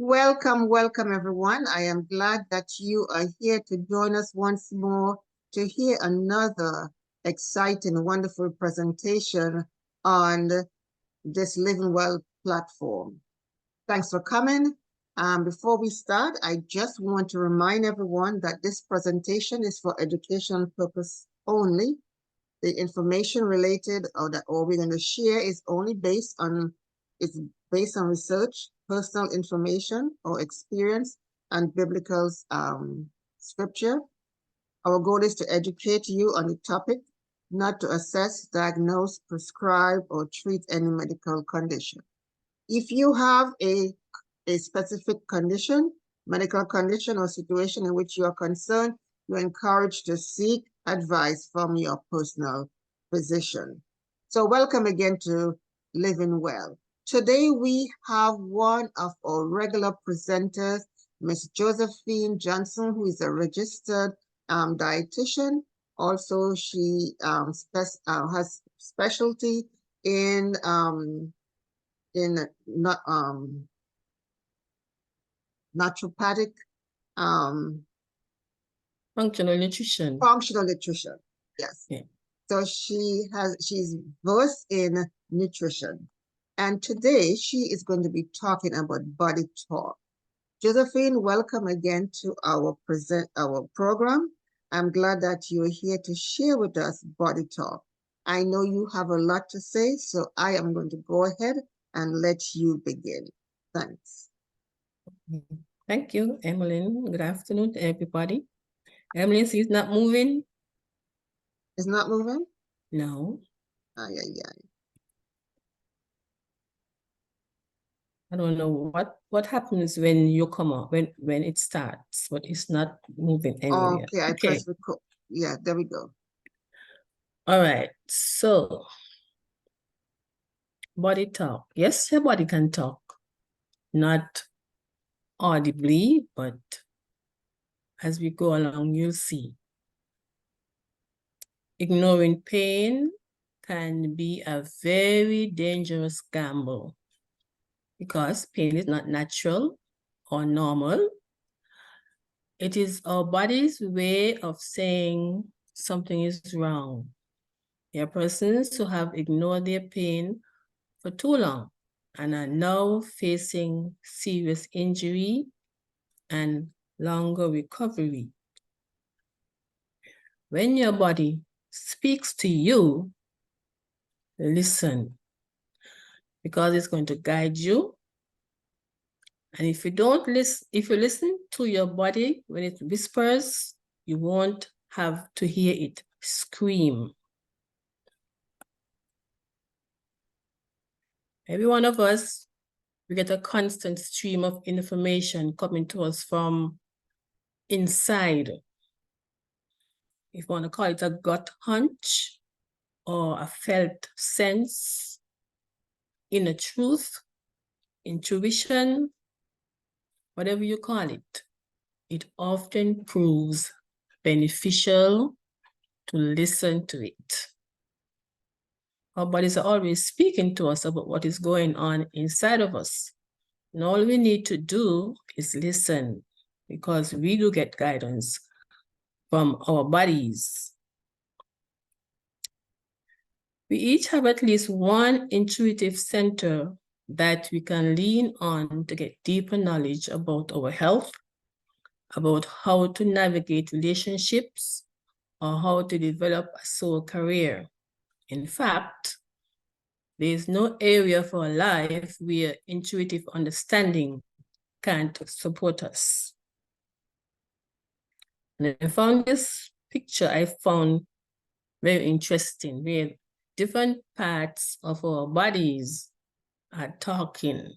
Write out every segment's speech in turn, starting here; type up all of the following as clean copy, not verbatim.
Welcome, welcome everyone. I am glad that you are here to join us once more to hear another exciting, wonderful presentation on this Living Well platform. Thanks for coming. Before we start, I just want to remind everyone that this presentation is for educational purpose only. The information related or we're going to share is only based on research, personal information or experience, and biblical scripture. Our goal is to educate you on the topic, not to assess, diagnose, prescribe, or treat any medical condition. If you have a specific condition, medical condition or situation in which you are concerned, you're encouraged to seek advice from your personal physician. So welcome again to Living Well. Today we have one of our regular presenters, Ms. Josephine Johnson, who is a registered dietitian. Also, she has specialty in naturopathic functional nutrition. Functional nutrition, yes. Yeah. So she's versed in nutrition. And today she is going to be talking about body talk. Josephine, welcome again to our program. I'm glad that you're here to share with us body talk. I know you have a lot to say, so I am going to go ahead and let you begin. Thanks. Thank you, Emmeline. Good afternoon to everybody. Emmeline, she's not moving? It's not moving? No. Ay, ay, ay. I don't know what happens when you come up, when it starts, but it's not moving anywhere. Okay, I press record. Yeah, there we go. All right, so body talk. Yes, your body can talk, not audibly, but as we go along, you'll see. Ignoring pain can be a very dangerous gamble because pain is not natural or normal. It is our body's way of saying something is wrong. There are persons who have ignored their pain for too long and are now facing serious injury and longer recovery. When your body speaks to you, listen, because it's going to guide you. And if you don't listen, if you listen to your body when it whispers, you won't have to hear it scream. Every one of us, we get a constant stream of information coming to us from inside. If you want to call it a gut hunch or a felt sense, inner truth, intuition, whatever you call it, it often proves beneficial to listen to it. Our bodies are always speaking to us about what is going on inside of us. And all we need to do is listen, because we do get guidance from our bodies. We each have at least one intuitive center that we can lean on to get deeper knowledge about our health, about how to navigate relationships, or how to develop a soul career. In fact, there is no area of our life where intuitive understanding can't support us. And I found this picture very interesting, where different parts of our bodies are talking.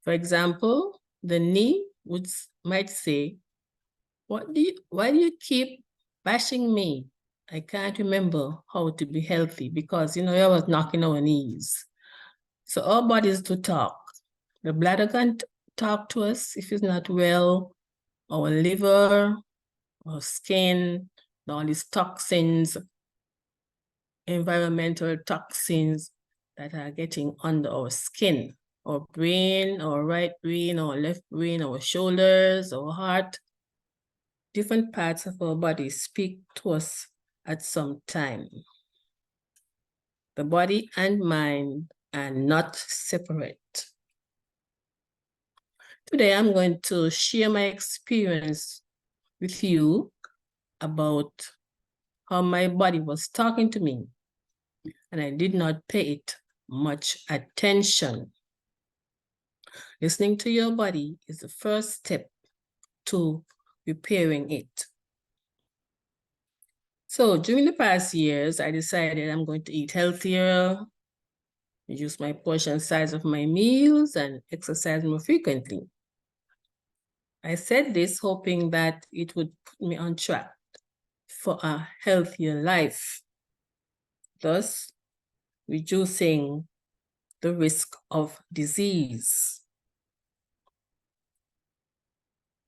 For example, the knee might say, why do you keep bashing me? I can't remember how to be healthy because, you was knocking our knees. So our bodies do talk. The bladder can talk to us if it's not well, our liver, our skin, all these toxins, environmental toxins that are getting under our skin, our brain, our right brain, our left brain, our shoulders, our heart, different parts of our body speak to us at some time. The body and mind are not separate. Today, I'm going to share my experience with you about how my body was talking to me, and I did not pay it much attention. Listening to your body is the first step to repairing it. So during the past years, I decided I'm going to eat healthier, reduce my portion size of my meals, and exercise more frequently. I said this hoping that it would put me on track for a healthier life, thus reducing the risk of disease.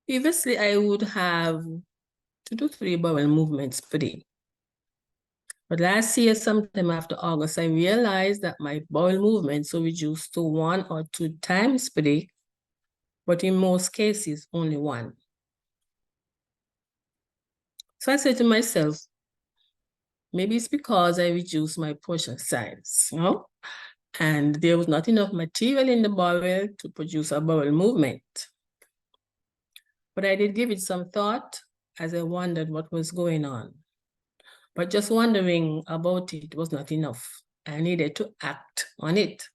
Previously, I would have 2 to 3 bowel movements per day. But last year, sometime after August, I realized that my bowel movements were reduced to 1 or 2 times per day, but in most cases, only 1. So I said to myself, maybe it's because I reduced my portion size, you know? And there was not enough material in the bowel to produce a bowel movement. But I did give it some thought as I wondered what was going on. But just wondering about it was not enough. I needed to act on it.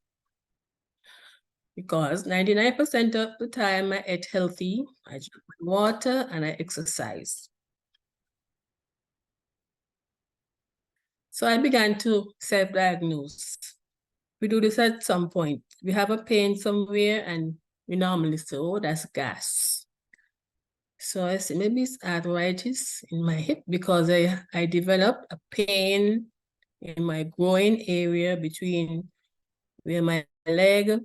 Because 99% of the time I ate healthy, I drank water, and I exercised. So I began to self-diagnose. We do this at some point. We have a pain somewhere and we normally say, oh, that's gas. So I said, maybe it's arthritis in my hip because I developed a pain in my groin area between where my leg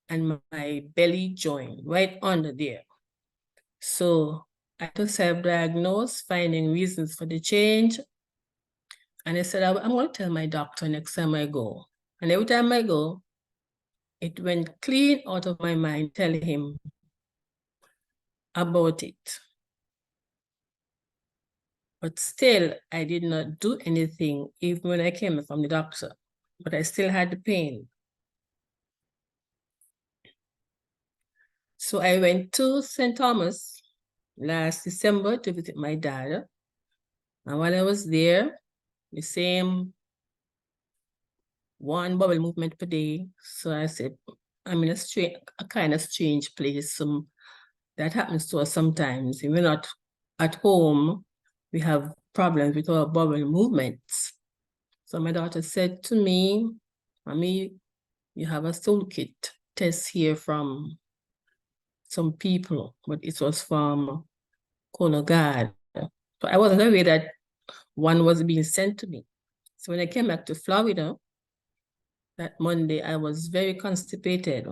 and my belly join, right under there. So I had to self-diagnose, finding reasons for the change. And I said, I'm going to tell my doctor next time I go. And every time I go, it went clean out of my mind, telling him about it. But still, I did not do anything, even when I came from the doctor. But I still had the pain. So I went to St. Thomas last December to visit my dad. And while I was there, the same 1 bowel movement per day. So I said, I'm in a kind of strange place. That happens to us sometimes. If we're not at home, we have problems with our bowel movements. So my daughter said to me, Mommy, you have a stool kit test here from some people, but it was from Cologard. So I wasn't aware that one was being sent to me. So when I came back to Florida, that Monday, I was very constipated.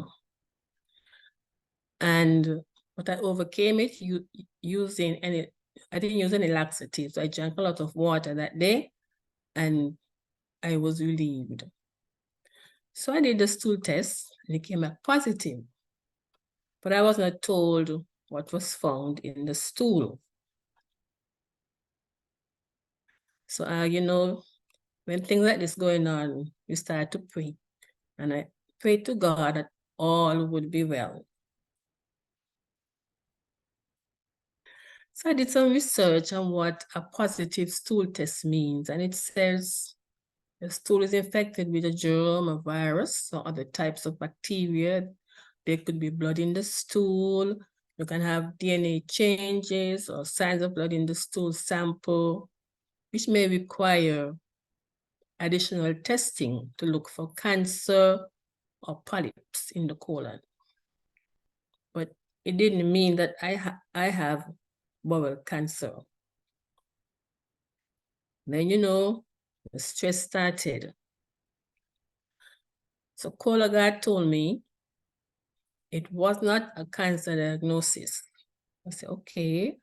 But I overcame it I didn't use any laxatives. I drank a lot of water that day and I was relieved. So I did the stool test and it came back positive. But I was not told what was found in the stool. So, you know, when things like this going on, you start to pray. And I prayed to God that all would be well. So I did some research on what a positive stool test means. And it says the stool is infected with a germ, a virus, or other types of bacteria. There could be blood in the stool. You can have DNA changes or signs of blood in the stool sample, which may require additional testing to look for cancer or polyps in the colon. But it didn't mean that I have bowel cancer. Then, you know, the stress started. So Cologard told me it was not a cancer diagnosis. I said, okay.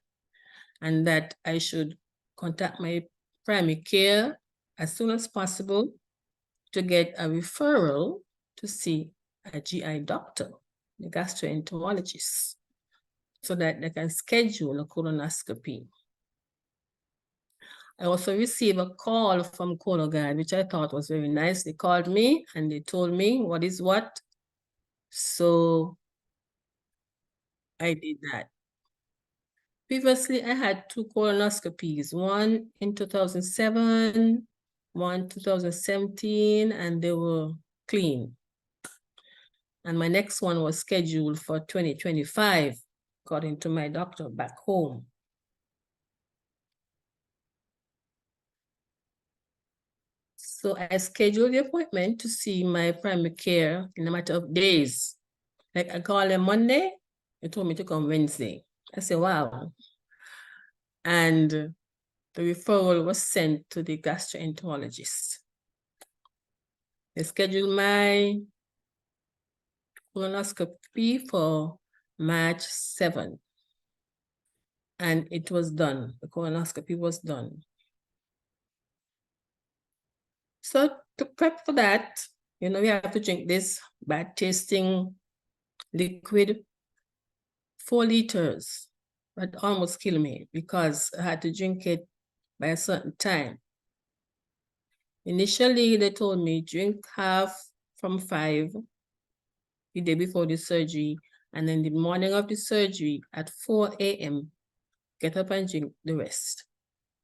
And that I should contact my primary care as soon as possible to get a referral to see a GI doctor, the gastroenterologist, so that they can schedule a colonoscopy. I also received a call from Cologuard, which I thought was very nice. They called me and they told me what is what. So I did that. Previously, I had 2 colonoscopies, one in 2007, one 2017, and they were clean. And my next one was scheduled for 2025, according to my doctor back home. So I scheduled the appointment to see my primary care in a matter of days. Like I called them Monday, they told me to come Wednesday. I said, wow. And the referral was sent to the gastroenterologist. They scheduled my colonoscopy for March 7th. And it was done. The colonoscopy was done. So to prep for that, you know, we have to drink this bad tasting liquid, 4 liters. That almost killed me because I had to drink it by a certain time. Initially, they told me drink half from 5 the day before the surgery, and then the morning of the surgery at 4 a.m., get up and drink the rest.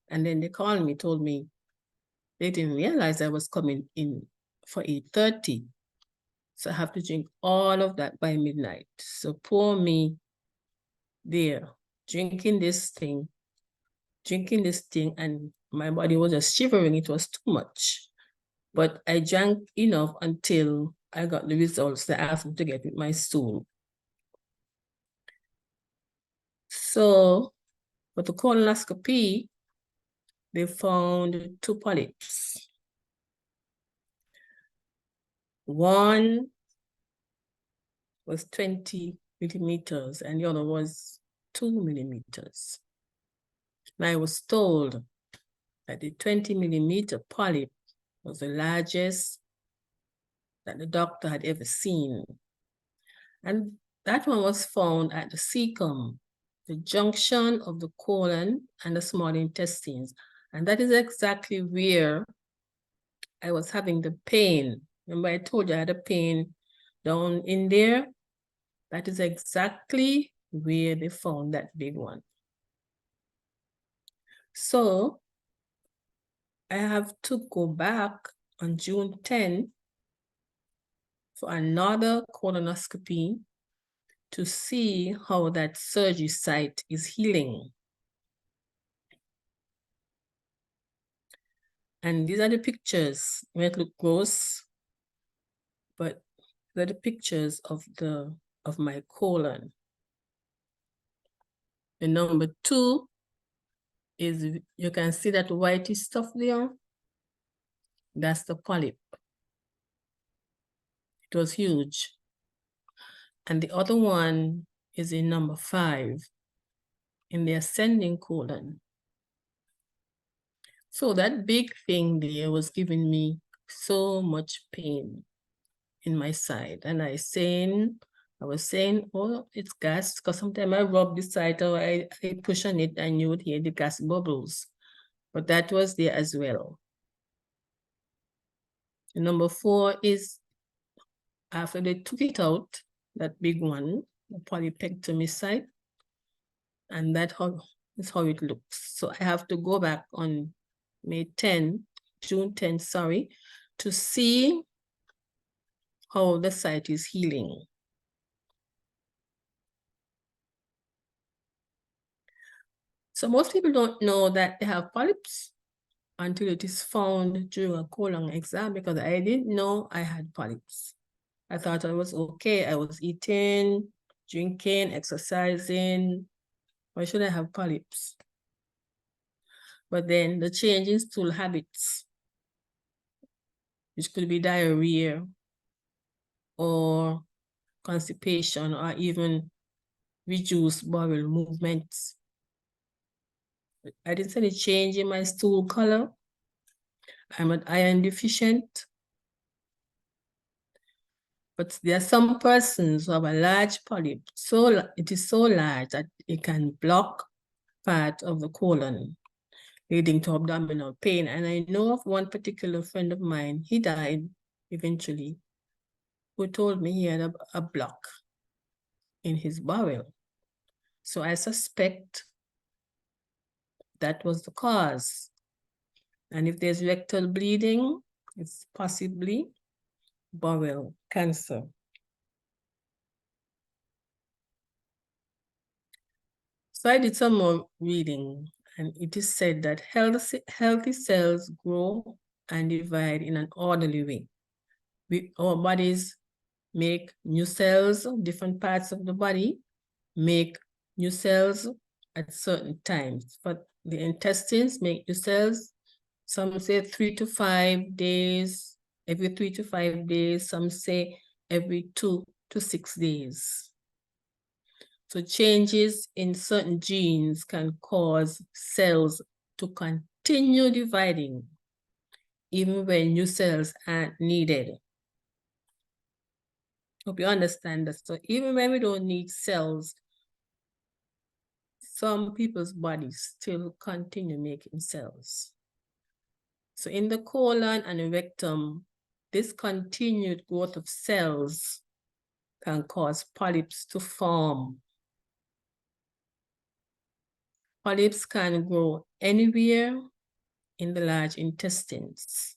And then they called me, told me they didn't realize I was coming in for 8:30. So I have to drink all of that by midnight. So poor me there, drinking this thing, and my body was just shivering. It was too much. But I drank enough until I got the results that I asked me to get with my stool. So for the colonoscopy, they found 2 polyps. One was 20 millimeters and the other was 2 millimeters. And I was told that the 20 millimeter polyp was the largest that the doctor had ever seen. And that one was found at the cecum, the junction of the colon and the small intestines. And that is exactly where I was having the pain. Remember I told you I had a pain down in there? That is exactly where they found that big one. So I have to go back on June 10 for another colonoscopy to see how that surgery site is healing. And these are the pictures. It might look gross, but they're the pictures of my colon. The number 2 is, you can see that whitey stuff there. That's the polyp. It was huge. And the other one is in number 5 in the ascending colon. So that big thing there was giving me so much pain in my side. And I was saying, oh, it's gas, because sometimes I rub the side or I push on it and you would hear the gas bubbles. But that was there as well. The number 4 is after they took it out, that big one, the polypectomy site, and that is how it looks. So I have to go back on June 10, sorry, to see how the site is healing. So most people don't know that they have polyps until it is found during a colon exam, because I didn't know I had polyps. I thought I was okay. I was eating, drinking, exercising. Why should I have polyps? But then the change in stool habits, which could be diarrhea or constipation or even reduced bowel movements. I didn't see any change in my stool color. I'm an iron deficient. But there are some persons who have a large polyp, so it is so large that it can block part of the colon, leading to abdominal pain. And I know of one particular friend of mine, he died eventually, who told me he had a block in his bowel. So I suspect that was the cause. And if there's rectal bleeding, it's possibly bowel cancer. So I did some more reading, and it is said that healthy cells grow and divide in an orderly way. Our bodies make new cells, different parts of the body make new cells at certain times. But the intestines make new cells, some say 3 to 5 days, every 3 to 5 days, some say every 2 to 6 days. So changes in certain genes can cause cells to continue dividing, even when new cells aren't needed. Hope you understand that. So even when we don't need cells, some people's bodies still continue making cells. So in the colon and the rectum, this continued growth of cells can cause polyps to form. Polyps can grow anywhere in the large intestines.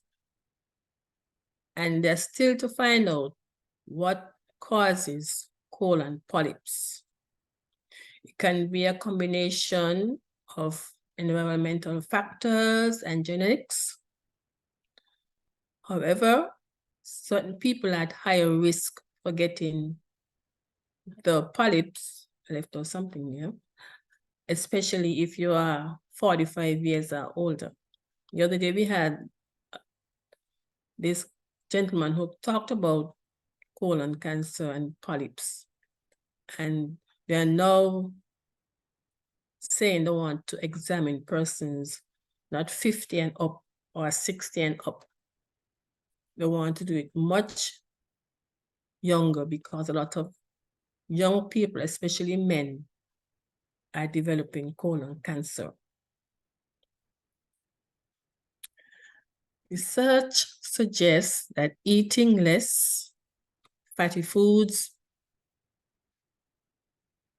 And they're still to find out what causes colon polyps. It can be a combination of environmental factors and genetics. However, certain people at higher risk for getting the polyps, I left out something here, especially if you are 45 years or older. The other day we had this gentleman who talked about colon cancer and polyps, and they are now saying they want to examine persons not 50 and up or 60 and up. They want to do it much younger because a lot of young people, especially men, are developing colon cancer. Research suggests that eating less fatty foods,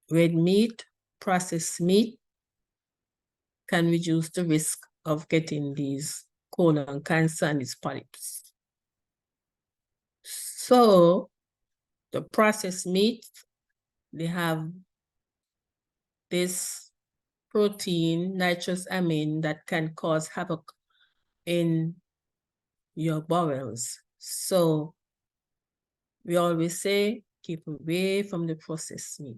red meat, processed meat, can reduce the risk of getting these colon cancer and these polyps. So the processed meat, they have this protein, nitrous amine, that can cause havoc in your bowels. So we always say, keep away from the processed meat.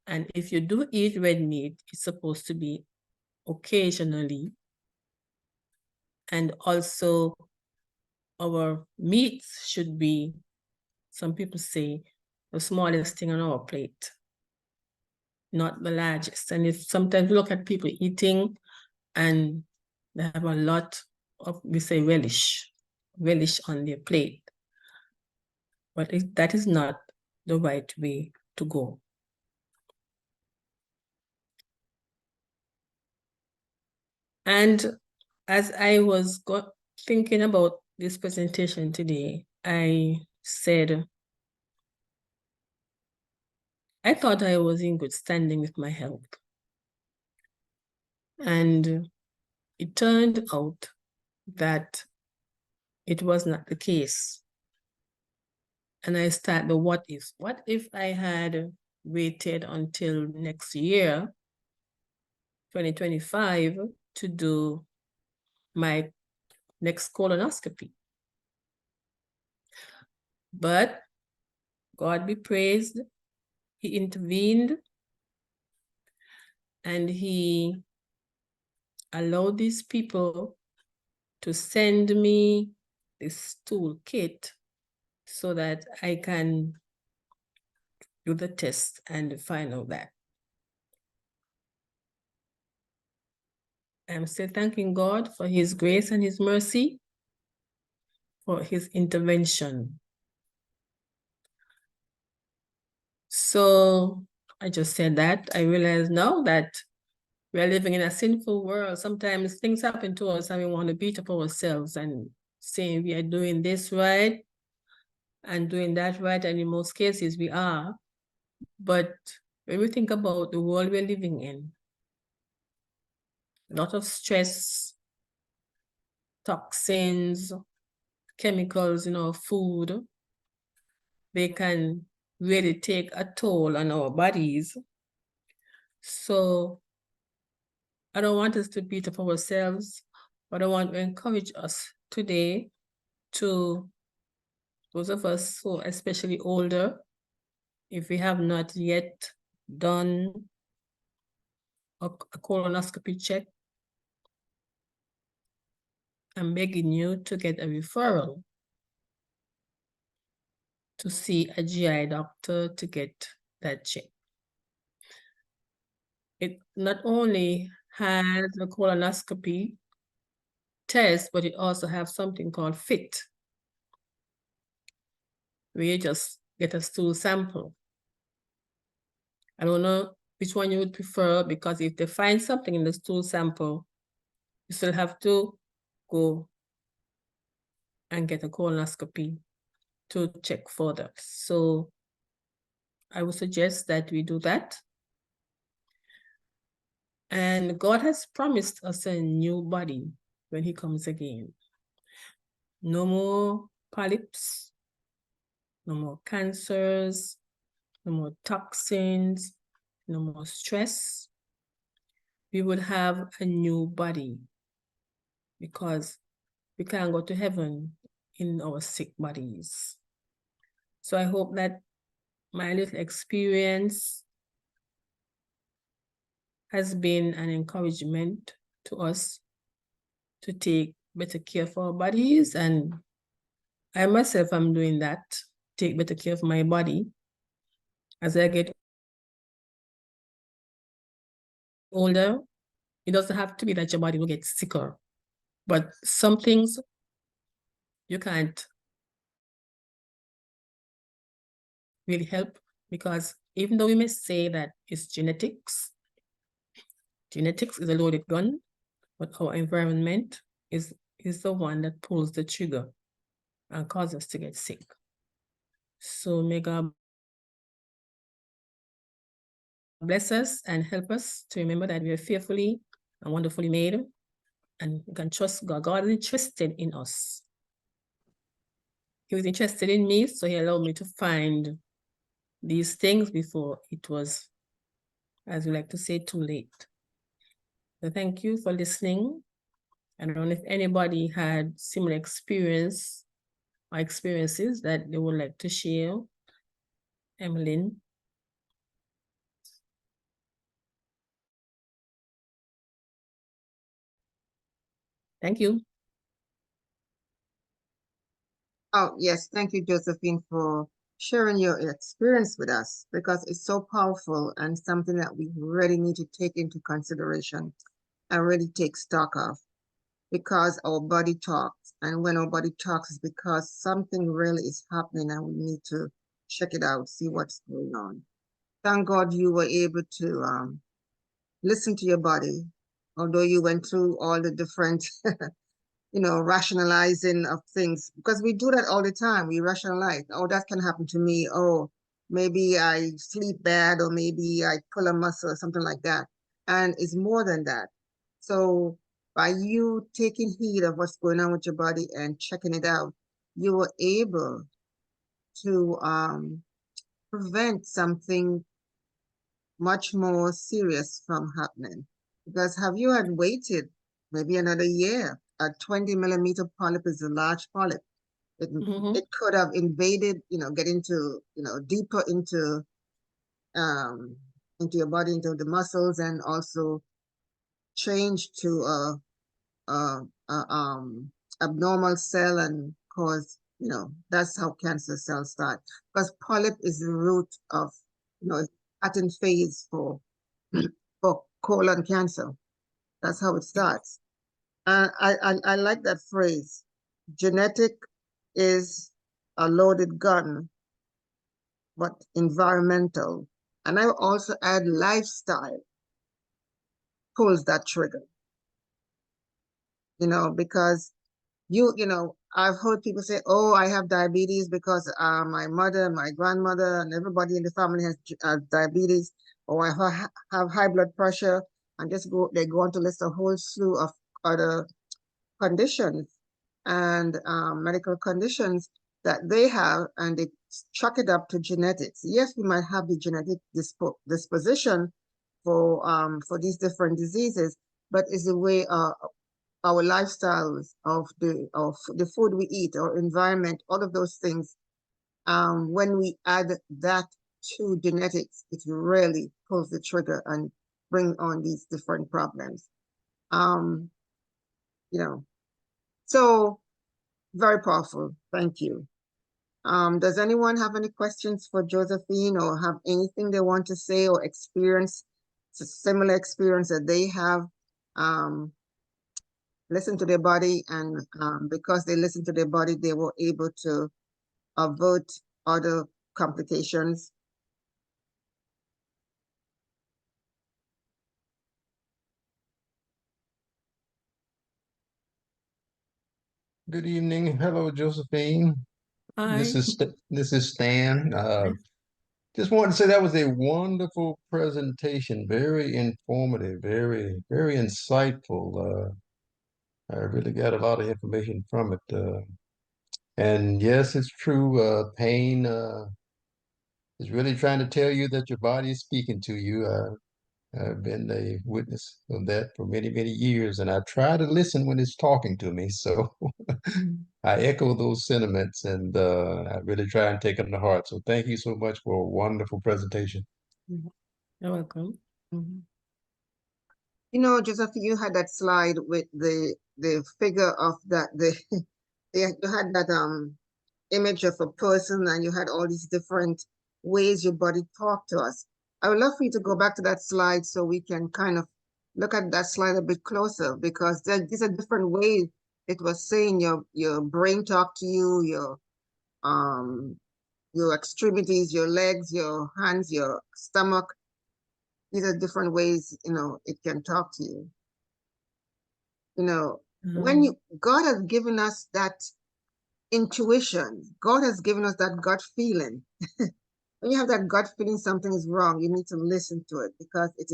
And if you do eat red meat, it's supposed to be occasionally. And also our meats should be, some people say, the smallest thing on our plate, not the largest. And if sometimes look at people eating and they have a lot of, we say, relish on their plate. But that is not the right way to go. And as I was thinking about this presentation today, I said, I thought I was in good standing with my health. And it turned out that it was not the case. And I started the what if. What if I had waited until next year, 2025, to do my next colonoscopy? But God be praised, He intervened and He allowed these people to send me this toolkit so that I can do the test and find out that. I'm still thanking God for His grace and His mercy for his intervention. So I just said that. I realize now that we are living in a sinful world. Sometimes things happen to us and we want to beat up ourselves and saying we are doing this right and doing that right. And in most cases we are. But when we think about the world we're living in, a lot of stress, toxins, chemicals in our food, they can really take a toll on our bodies. So I don't want us to beat up ourselves, but I want to encourage us today to, those of us who are especially older, if we have not yet done a colonoscopy check, I'm begging you to get a referral to see a GI doctor to get that check. It not only has a colonoscopy test, but it also has something called FIT, where you just get a stool sample. I don't know which one you would prefer, because if they find something in the stool sample, you still have to go and get a colonoscopy to check further. So I would suggest that we do that. And God has promised us a new body when he comes again. No more polyps, no more cancers, no more toxins, no more stress. We would have a new body because we can't go to heaven in our sick bodies. So I hope that my little experience has been an encouragement to us to take better care for our bodies. And I myself am doing that, take better care of my body. As I get older, it doesn't have to be that your body will get sicker, but some things you can't really help, because even though we may say that it's genetics is a loaded gun, but our environment is the one that pulls the trigger and causes us to get sick. So may God bless us and help us to remember that we are fearfully and wonderfully made, and we can trust God. God is interested in us. He was interested in me, so he allowed me to find these things before it was, as we like to say, too late. So thank you for listening. I don't know if anybody had similar experience or experiences that they would like to share. Emmeline. Thank you. Oh, yes. Thank you, Josephine, for sharing your experience with us, because it's so powerful and something that we really need to take into consideration and really take stock of, because our body talks. And when our body talks, it's because something really is happening and we need to check it out, see what's going on. Thank God you were able to listen to your body, although you went through all the different rationalizing of things, because we do that all the time. We rationalize, oh, that can happen to me. Oh, maybe I sleep bad, or maybe I pull a muscle or something like that. And it's more than that. So by you taking heed of what's going on with your body and checking it out, you were able to prevent something much more serious from happening. Because have you had waited maybe another year? A 20-millimeter polyp is a large polyp. It could have invaded, get into, deeper into your body, into the muscles, and also change to abnormal cell and cause, that's how cancer cells start. Because polyp is the root of, starting phase for colon cancer. That's how it starts. I like that phrase, genetic is a loaded gun, but environmental. And I will also add lifestyle pulls that trigger, because I've heard people say, oh, I have diabetes because my mother, my grandmother, and everybody in the family has diabetes, or I have high blood pressure, and they go on to list a whole slew of other conditions and medical conditions that they have, and they chalk it up to genetics. Yes, we might have the genetic disposition for these different diseases, but it's the way our lifestyles of the food we eat, our environment, all of those things. When we add that to genetics, it really pulls the trigger and bring on these different problems. So very powerful. Thank you. Does anyone have any questions for Josephine, or have anything they want to say or experience, a similar experience that they have? Listen to their body, and because they listen to their body, they were able to avert other complications. Good evening. Hello, Josephine. Hi. This is Stan. Just wanted to say that was a wonderful presentation, very informative, very, very insightful. I really got a lot of information from it. And yes, it's true. Pain is really trying to tell you that your body is speaking to you. I've been a witness of that for many, many years, and I try to listen when it's talking to me. So I echo those sentiments, and I really try and take them to heart. So thank you so much for a wonderful presentation. You're welcome. Joseph, you had that slide with the figure of that you had that image of a person, and you had all these different ways your body talked to us. I would love for you to go back to that slide so we can kind of look at that slide a bit closer, because these are different ways it was saying your brain talked to you, your extremities, your legs, your hands, your stomach. These are different ways, it can talk to you. When God has given us that intuition, God has given us that gut feeling. When you have that gut feeling something is wrong, you need to listen to it, because it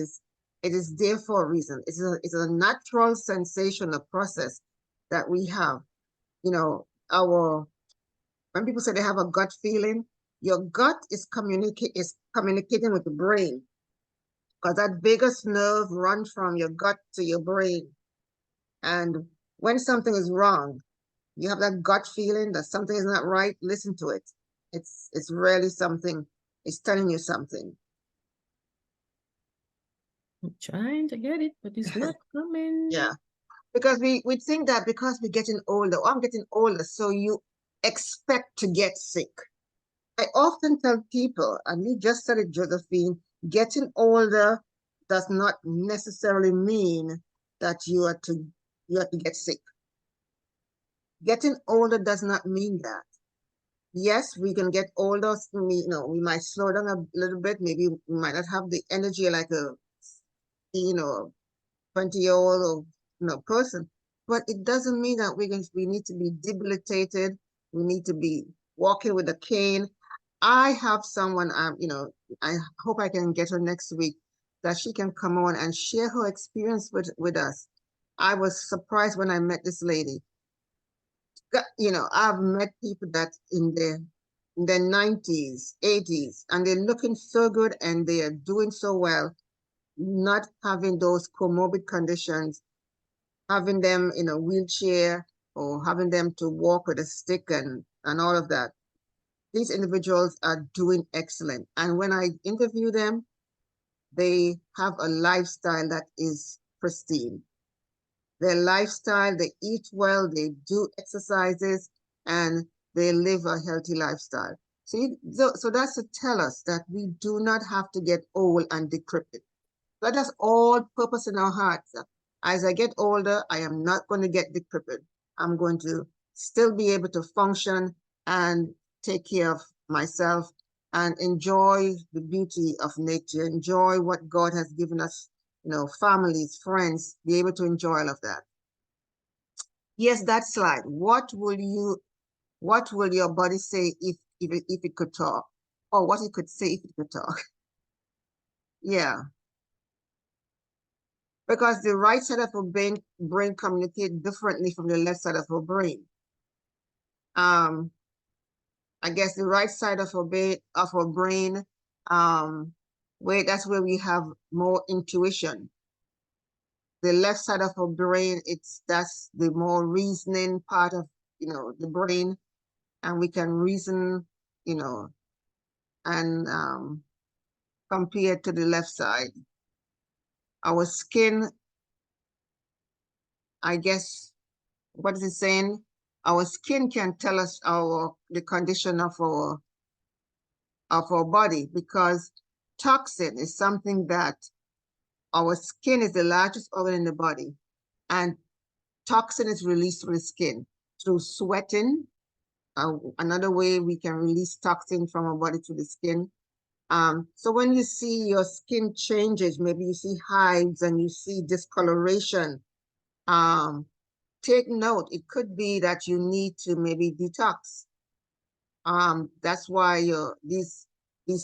is there for a reason. It's a natural sensation, a process that we have. When people say they have a gut feeling, your gut is communicating with the brain, because that biggest nerve runs from your gut to your brain. And when something is wrong, you have that gut feeling that something is not right, listen to it. It's really something, it's telling you something. I'm trying to get it, but it's not coming. Yeah, because we think that because we're getting older, I'm getting older, so you expect to get sick. I often tell people, and you just said it, Josephine, getting older does not necessarily mean that you have to get sick. Getting older does not mean that. Yes, we can get older. We might slow down a little bit. Maybe we might not have the energy like a 20-year-old person. But it doesn't mean that we need to be debilitated. We need to be walking with a cane. I have someone, I hope I can get her next week, that she can come on and share her experience with us. I was surprised when I met this lady. I've met people that in their 90s, 80s, and they're looking so good and they are doing so well, not having those comorbid conditions, having them in a wheelchair or having them to walk with a stick and all of that. These individuals are doing excellent. And when I interview them, they have a lifestyle that is pristine. Their lifestyle, they eat well, they do exercises, and they live a healthy lifestyle. So that's to tell us that we do not have to get old and decrepit. Let us all purpose in our hearts. As I get older, I am not going to get decrepit. I'm going to still be able to function and take care of myself and enjoy the beauty of nature, enjoy what God has given us, you know, families, friends, be able to enjoy all of that. Yes, that slide. What will your body say if it could talk? Or what it could say if it could talk? Yeah. Because the right side of our brain communicates differently from the left side of our brain. I guess the right side of our brain, that's where we have more intuition. The left side of our brain, that's the more reasoning part of, you know, the brain, and we can reason, you know, and compared to the left side. Our skin, I guess, what is it saying? Our skin can tell us the condition of our body, because toxin is something that our skin is the largest organ in the body, and toxin is released through the skin through sweating. Another way we can release toxin from our body through the skin. So when you see your skin changes, maybe you see hives and you see discoloration, take note. It could be that you need to maybe detox. That's why these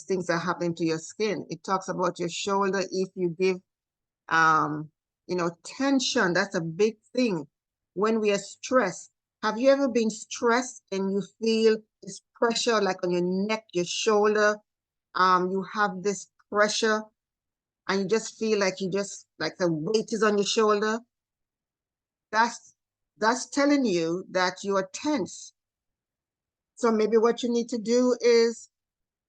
things are happening to your skin. It talks about your shoulder. If you give, you know, tension, that's a big thing. When we are stressed, have you ever been stressed and you feel this pressure like on your neck, your shoulder? You have this pressure and you just feel like like the weight is on your shoulder. That's telling you that you are tense. So maybe what you need to do is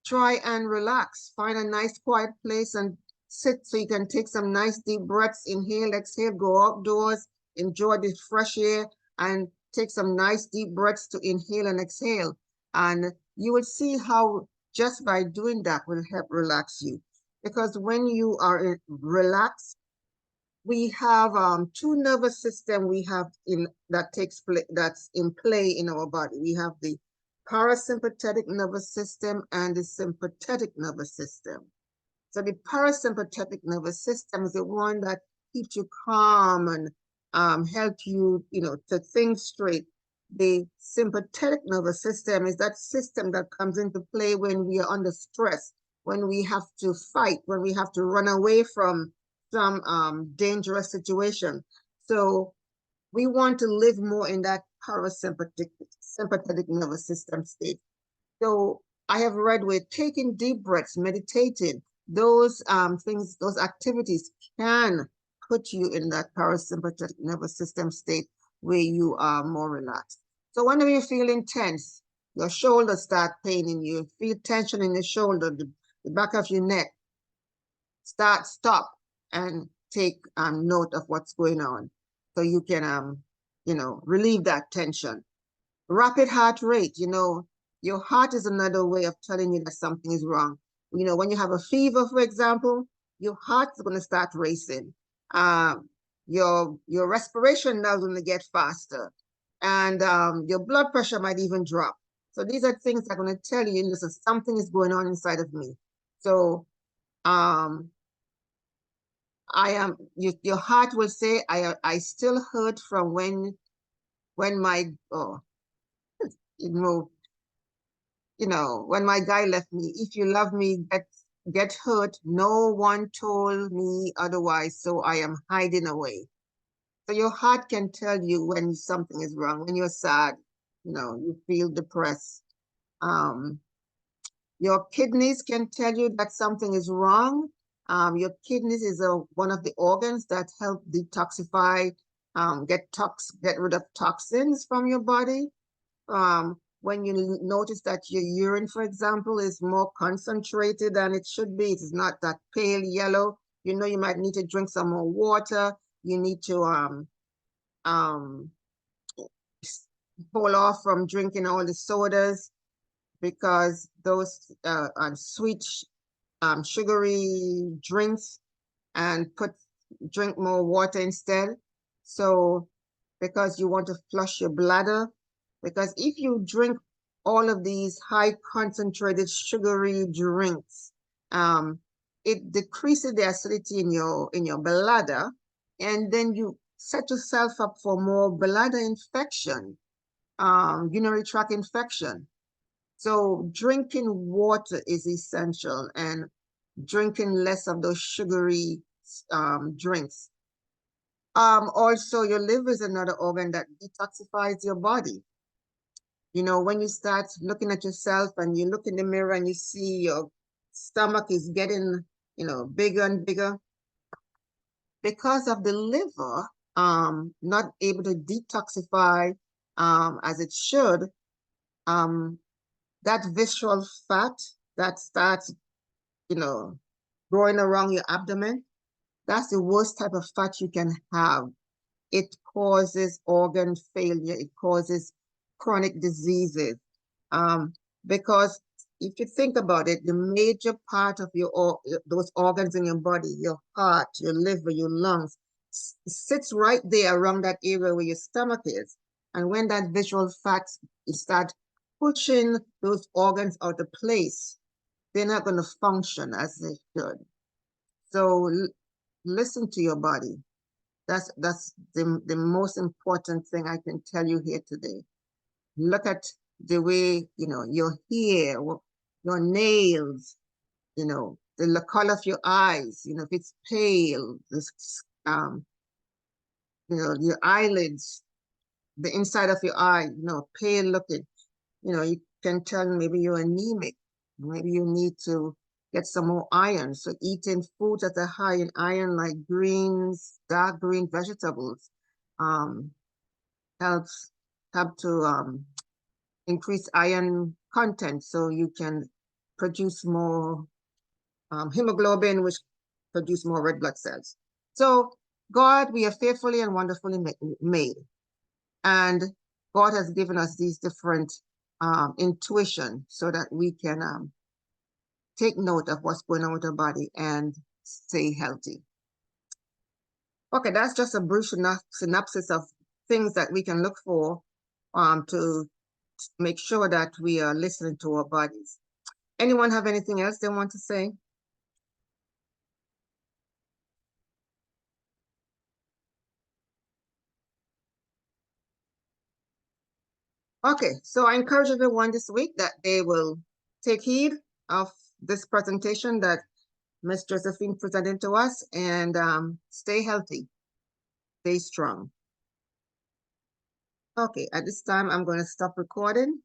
try and relax. Find a nice quiet place and sit so you can take some nice deep breaths. Inhale, exhale, go outdoors, enjoy the fresh air, and take some nice deep breaths to inhale and exhale. And you will see how just by doing that will help relax you. Because when you are relaxed, we have two nervous system that's in play in our body. We have the parasympathetic nervous system and the sympathetic nervous system. So the parasympathetic nervous system is the one that keeps you calm and help you, you know, to think straight. The sympathetic nervous system is that system that comes into play when we are under stress, when we have to fight, when we have to run away from some dangerous situation. So we want to live more in that sympathetic nervous system state. So I have read where taking deep breaths, meditating, those things, those activities can put you in that parasympathetic nervous system state where you are more relaxed. So whenever you feel intense, your shoulders start paining you, feel tension in your shoulder, the back of your neck, stop and take note of what's going on so you can, you know, relieve that tension. Rapid heart rate, you know, your heart is another way of telling you that something is wrong. You know, when you have a fever, for example, your heart is going to start racing. Your respiration now is going to get faster, and your blood pressure might even drop. So these are things that are going to tell you, listen, something is going on inside of me. So your heart will say, I still hurt from when my you know, when my guy left me. If you love me, get hurt. No one told me otherwise, so I am hiding away. So your heart can tell you when something is wrong, when you're sad, you know, you feel depressed. Your kidneys can tell you that something is wrong. Your kidneys is one of the organs that help detoxify, get rid of toxins from your body. When you notice that your urine, for example, is more concentrated than it should be, it's not that pale yellow, you know, you might need to drink some more water. You need to pull off from drinking all the sodas, because those sweet, sugary drinks, and drink more water instead. So because you want to flush your bladder, Because if you drink all of these high concentrated sugary drinks, it decreases the acidity in your bladder, and then you set yourself up for more bladder infection, urinary tract infection. So drinking water is essential, and drinking less of those sugary drinks. Also, your liver is another organ that detoxifies your body. You know, when you start looking at yourself and you look in the mirror and you see your stomach is getting, bigger and bigger, because of the liver not able to detoxify as it should, that visceral fat that starts, growing around your abdomen, that's the worst type of fat you can have. It causes organ failure. It causes chronic diseases. Because if you think about it, the major part of those organs in your body, your heart, your liver, your lungs, sits right there around that area where your stomach is. And when that visceral fat starts pushing those organs out of place, they're not going to function as they should. So listen to your body. That's the most important thing I can tell you here today. Look at the way, your hair, your nails, the color of your eyes, if it's pale, your eyelids, the inside of your eye, pale looking, you can tell maybe you're anemic. Maybe you need to get some more iron. So eating foods that are high in iron, like greens, dark green vegetables, helps help to increase iron content, so you can produce more hemoglobin, which produce more red blood cells. So God, we are fearfully and wonderfully made. And God has given us these different intuition so that we can take note of what's going on with our body and stay healthy. Okay, that's just a brief synopsis of things that we can look for to make sure that we are listening to our bodies. Anyone have anything else they want to say? Okay, so I encourage everyone this week that they will take heed of this presentation that Ms. Josephine presented to us, and stay healthy, stay strong. Okay, at this time, I'm going to stop recording.